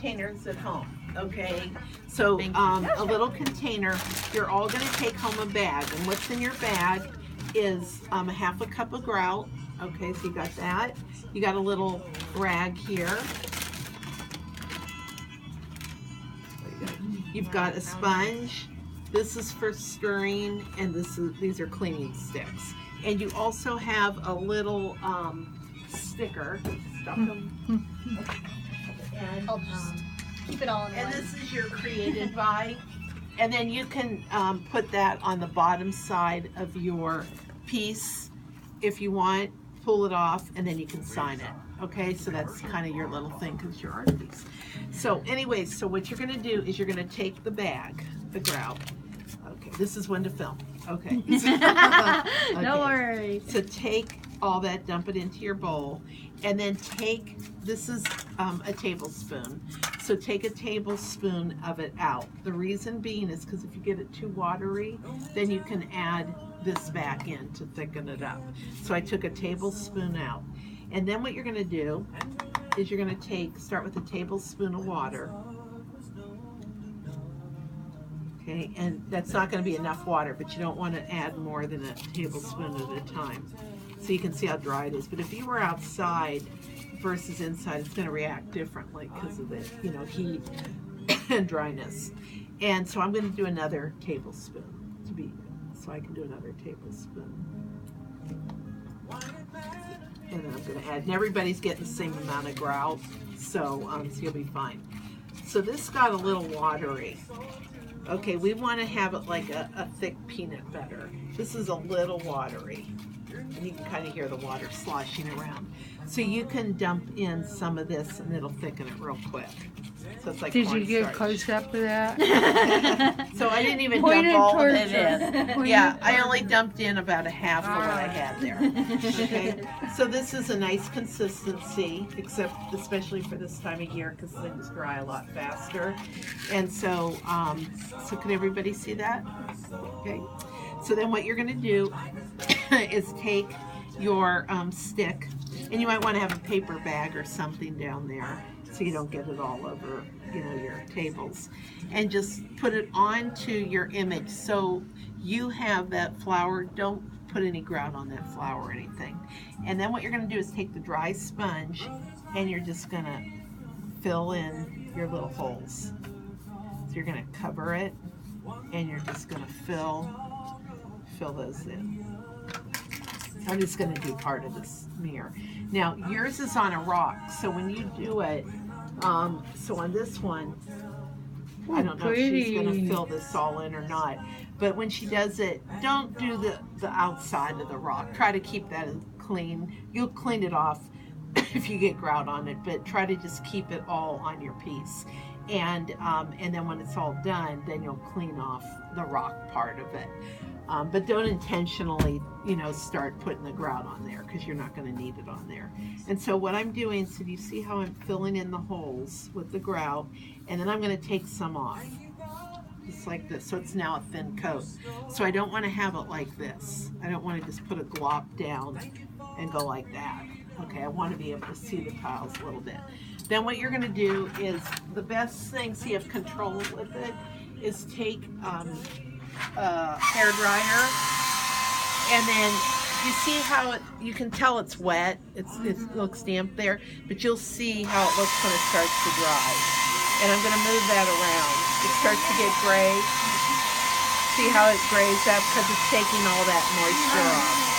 containers at home, okay? So a little container, you're all gonna take home a bag, and what's in your bag is a half a cup of grout, okay, so you got that. You got a little rag here. You've got a sponge. This is for stirring, and these are cleaning sticks. And you also have a little sticker. Stuff them. And, I'll just keep it all in and one. this is your created by. And then you can put that on the bottom side of your piece if you want. Pull it off, and then you can sign it. Okay, so that's kind of your little thing because your art piece. So anyways, so what you're going to do is you're going to take the bag, the grout. Okay, this is when to film. Okay. Okay. No worries. So take all that, dump it into your bowl, and then take, this is a tablespoon. So take a tablespoon of it out. The reason being is because if you get it too watery, then you can add this back in to thicken it up. So I took a tablespoon out. And then what you're going to do is you're going to start with a tablespoon of water. Okay, and that's not going to be enough water, but you don't want to add more than a tablespoon at a time. So you can see how dry it is. But if you were outside versus inside, it's going to react differently because of the, heat and dryness. And so I'm going to do another tablespoon so I can do another tablespoon. And then I'm going to add, and everybody's getting the same amount of grout, so you'll be fine. So this got a little watery. Okay, we want to have it like a thick peanut butter. This is a little watery, and you can kind of hear the water sloshing around. So you can dump in some of this, and it'll thicken it real quick. So it's like Did you get cornstarch. close up to that? So I didn't even Pointed dump all of towards it in. Yeah, I only dumped in about a half of what I had there. Okay, so this is a nice consistency, except especially for this time of year because things dry a lot faster. And so, so can everybody see that? Okay. So then what you're going to do is take your stick, and you might want to have a paper bag or something down there so you don't get it all over, your tables, and just put it onto your image. So you have that flour. Don't put any grout on that flour or anything. And then what you're going to do is take the dry sponge, and you're just going to fill in your little holes. So you're going to cover it, and you're just going to fill those in. I'm just going to do part of this mirror. Now, yours is on a rock, so when you do it, so on this one, I don't know if she's going to fill this all in or not, but when she does it, don't do the outside of the rock. Try to keep that clean. You'll clean it off if you get grout on it, but try to just keep it all on your piece. And then when it's all done, then you'll clean off the rock part of it. But don't intentionally, start putting the grout on there because you're not going to need it on there. And so what I'm doing, so do you see how I'm filling in the holes with the grout? And then I'm going to take some off, just like this. So it's now a thin coat. So I don't want to have it like this. I don't want to just put a glop down and go like that. Okay, I want to be able to see the tiles a little bit. Then what you're going to do is, the best thing, so you have control with it, is take hair dryer, and then you see how you can tell it's wet. It looks damp there, but you'll see how it looks when it starts to dry. And I'm going to move that around. It starts to get gray. See how it grays up because it's taking all that moisture off.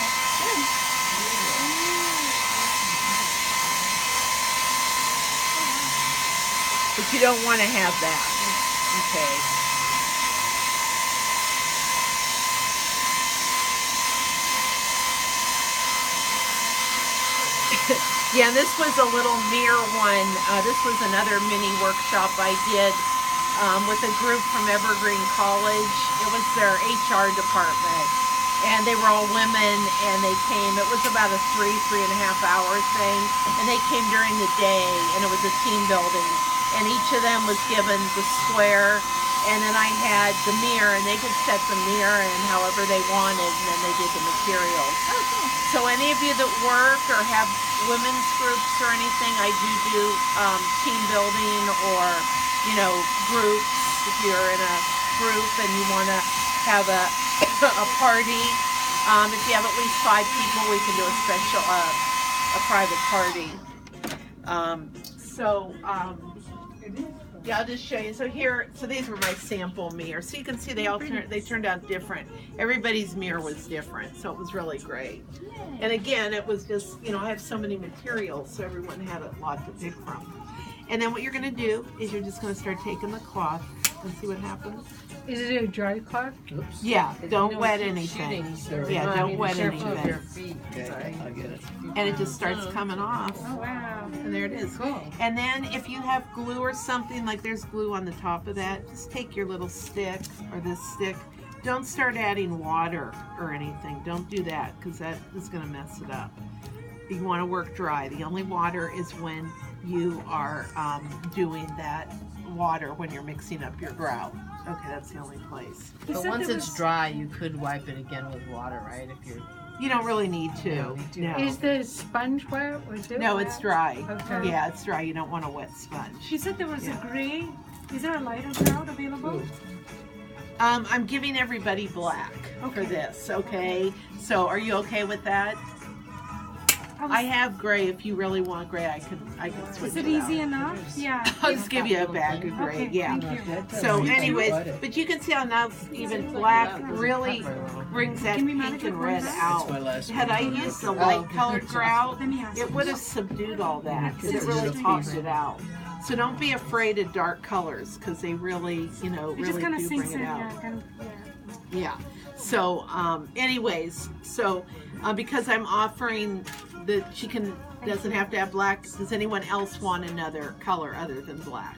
But you don't want to have that. Okay. Yeah, this was a little mirror one. This was another mini workshop I did with a group from Evergreen College. It was their HR department, and they were all women, and they came. It was about a 3.5 hour thing, and they came during the day, and it was a team building, and each of them was given the square, and then I had the mirror, and they could set the mirror in however they wanted, and then they did the materials. So any of you that work or have women's groups or anything, I do team building or, groups. If you're in a group and you want to have a party, if you have at least 5 people, we can do a special, a private party. Yeah, I'll just show you. So these were my sample mirrors. So you can see they turned out different. Everybody's mirror was different, so it was really great. And again, it was just, I have so many materials, so everyone had a lot to pick from. And then what you're going to do is you're just going to start taking the cloth and see what happens. Is it a dry cloth? Oops. Yeah, don't wet anything. Yeah, don't wet Careful of your anything. feet. Okay, I'll get it. And it just starts coming off. Oh, wow. And there it is. Cool. And then if you have glue or something, like there's glue on the top of that, just take your little stick or this stick. Don't start adding water or anything. Don't do that because that is going to mess it up. You want to work dry. The only water is when you are doing that water when you're mixing up your grout. Okay, that's the only place. But once it's dry, you could wipe it again with water, right? If you're You don't really need to. No. Is the sponge wet? Or is it No, wet? it's dry. Okay. Yeah, it's dry. You don't want a wet sponge. She said there was Yeah. a gray. Is there a lighter grout available? I'm giving everybody black for Okay. this, okay? So are you okay with that? I have gray. If you really want gray, I can switch Is it it easy out. enough? Yeah. I'll just give you a bag of gray, Okay, yeah. thank you. So You anyways, cut it. but you can see how now even black really brings that Can we pink manage and it red like that? out. my last Had I one. used the light colored grout, Let me ask. it would have subdued all that because it It's really beautiful. pops it out. So don't be afraid of dark colors because they really, It really just kind of do sinks bring in. it out. Yeah. Yeah. So, anyways, because I'm offering that she doesn't have to have black. Does anyone else want another color other than black?